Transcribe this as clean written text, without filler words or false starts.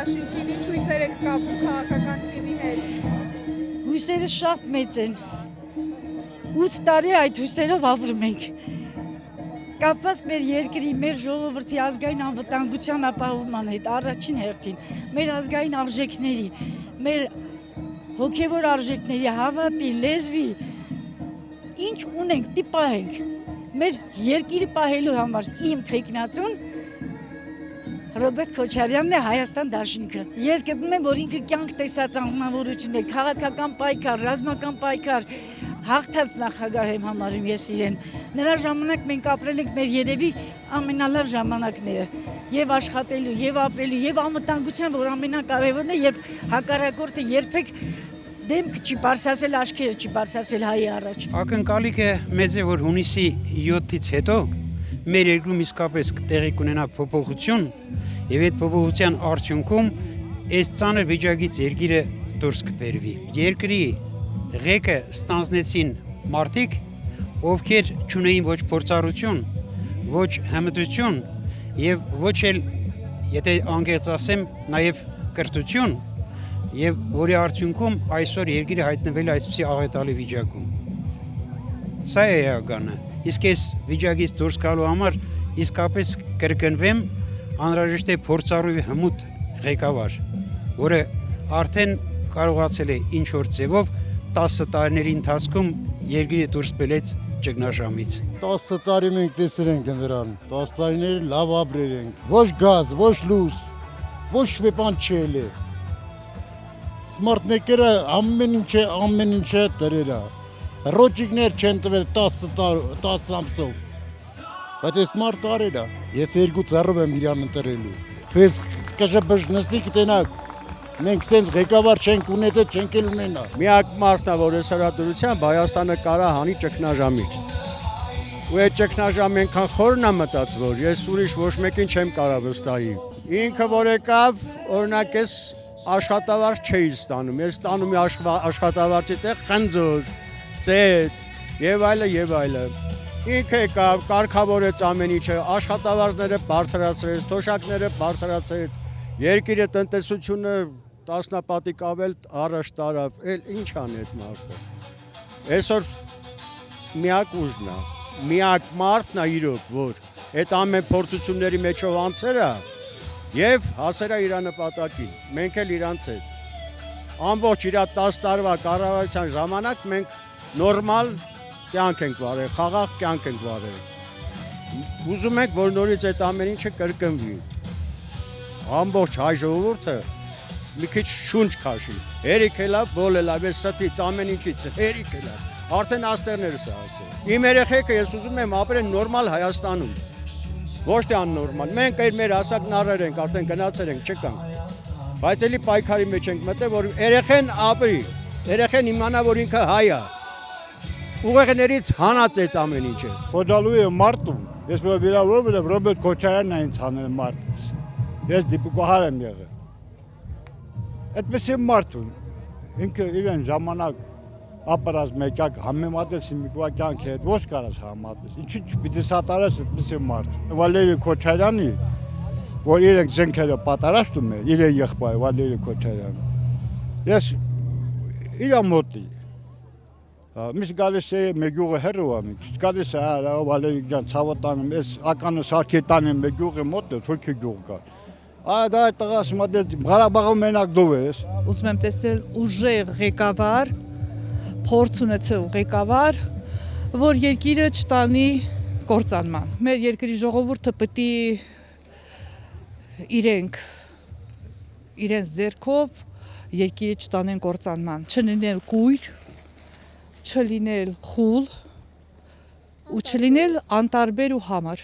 դաշինքին, ինչ հույսեր եք կապում քաղաքական թիմի հետ։ Հույսերը շատ մեծ են։ 8 տարի այդ հույսերով ապրում ենք։ Կապված մեր երկրի, մեր ժողովրդի ազգային անվտանգության ապահովման հետ, առաջին հերթին, մեր ազգային արժեքների, մեր հոգևոր արժեքների, հավատի, լեզվի, ինչ ունենք, դի պահենք։ Մեր երկիրը պահելու համար իմ թեկնածուն Ռոբերտ Քոչարյանն է, Հայաստան դաշինքը։ Ես գտնում եմ, որ ինքը կյանք տեսած անձնավորություն է, քաղաքական պայքար, ռազմական պայքար, հաղթած նախագահ եմ համարում ես իրեն։ Նրա ժամանակ մենք ապրել ենք մեր երևի ամենալավ ժամանակները, եւ աշխատելու, եւ ապրելու, եւ անվտանգության, որ ամենակարևորն է, երբ հակառակորդը երբեք դեմք չի բարձրացել, աչքերը չի բարձրացել հայի առաջ։ Ակնկալիքը մեծ է, որ հունիսի 7-ից հետո մեր երկրում իսկապես տեղի կունենա փոփոխություն, եւ այդ փոփոխության արդյունքում այս ծանր վիճակից երկիրը դուրս կբերվի։ Երկրի ղեկը ստանձնեցին մարդիկ, ովքեր չունեին ոչ փորձառություն, ոչ հմտություն եւ ոչ էլ, եթե անգերց ասեմ, նաեւ կրթություն, եւ որի արդյունքում այսօր երկիրը հայտնվել է այսպիսի աղետալի վիճակում։ Սա է էականը։ Իսկ այս վիճակից դուրս գալու համար իսկապես կրկնվեմ, անհրաժեշտ է փորձառու հմուտ ղեկավար, որը արդեն կարողացել է ինչ որ ձևով 10 տարիների ընթացքում երկիրը դուրս բերեց ճգնաժամից։ 10 տարի մենք տեսել ենք նրան, 10 տարիների լավ ապրել ենք, ոչ գազ, ոչ լույս, ոչ մի բան չել է։ Սմարտներները ամեն ինչը դրել է։ Ռոճիկներ չեն տվել 10 ամսով, բայց այս մարդ արել է, ես 2 ծառով եմ իրան ընտրելու, պես կժբժ նստի կտենակ, մենք տենց ղեկավար չենք ունետը, չենք էլ ունենա։ Միակ մարդն է, որ այս հրատուրությամբ Հայաստանը կարա հանի ճգնաժամից, ու այդ ճգնաժամը այնքան խորն է մտած, որ ես ուրիշ ոչ մեկին չեմ կարա վստահի։ Ինքը որ եկավ, օրինակ ես աշխատավարձ չէի ստանում, ես ստանում եմ աշխատավարձի տեղ խնձոր, ծետ, եւ այլը եւ այլը։ Ինքը եկավ, կարգավորեց ամեն ինչը, աշխատավարձները բարձրացրեց, թոշակները բարձրացրեց, երկիրը տնտեսությունը տասնապատիկ ավել առաջ տարավ, էլ ինչ անի այդ մարդը։ Այսօր միակ ուժն է, միակ մարդն է իրոք, որ այդ ամեն փորձությունների մեջով անցել է եւ հասել է իր նպատակին, մենք էլ իրանց հետ։ Ամբողջ իր 10 տարվա կառավարության ժամանակ մենք նորմալ կյանք ենք վարել, խաղաղ կյանք ենք վարել։ Ուզում ենք, որ նորից այդ ամեն ինչը կրկնվի։ Ամբողջ հայ ժողովուրդը մի քիչ շունչ քաշի։ Հերիք էլա, բոլելա, այս ստից ամեն ինչից հերիք էլա։ Արդեն աստերներս է ասել։ Իմ երեխեքը ես ուզում եմ ապրեն նորմալ Հայաստանում։ Ոչ թե աննորմալ։ Մենք այդ մեր ասակն առել ենք, արդեն գնացել ենք, չկանք։ Բայց էլի պայքարի մեջ ենք մտել, որ երեխեն ապրի, երեխեն իմանա, որ ինքը հայ է։ Ուղեղներից հանած այդ ամեն ինչը։ Խոդալու է մարդում, ես վիրավորվել եմ Ռոբերտ Քոչարյանն է ինձ հանել մարդից։ Ես դիպուկահար եմ եղել։ Այդպես է մարդում, ինքը իրեն ժամանակ ապրած մեկակ համեմատեցին մի կյանքի հետ ոչ կարաս համատես։ Ինչու՞ պիտի սատարես այդպես է մարդ։ Վալերի Քոչարյանի, որ իրենք զենքերը պատրաստում է, իր եղբայր Վալերի Քոչարյանը։ Ես իր մոտի Միշտ գալիս է մեր գյուղը հեռու է, գալիս է Վալերի ջան ցավոտանում, ես ականը սարքի տանեմ մեր գյուղի մոտ է, թուրքի գյուղ կա։ Դա տղաս մոտ Ղարաբաղում մենակ դու ես։ Ուզում եմ տեսնել ուժեղ ղեկավար, փորձ ունեցող ղեկավար, որ երկիրը չտանի կործանման։ Մեր երկրի ժողովուրդը պետք է իրենց ձեռքով երկիրը չտանեն կործանման, չլինել կույր, չլինել խուլ ու չլինել անտարբեր ու համար։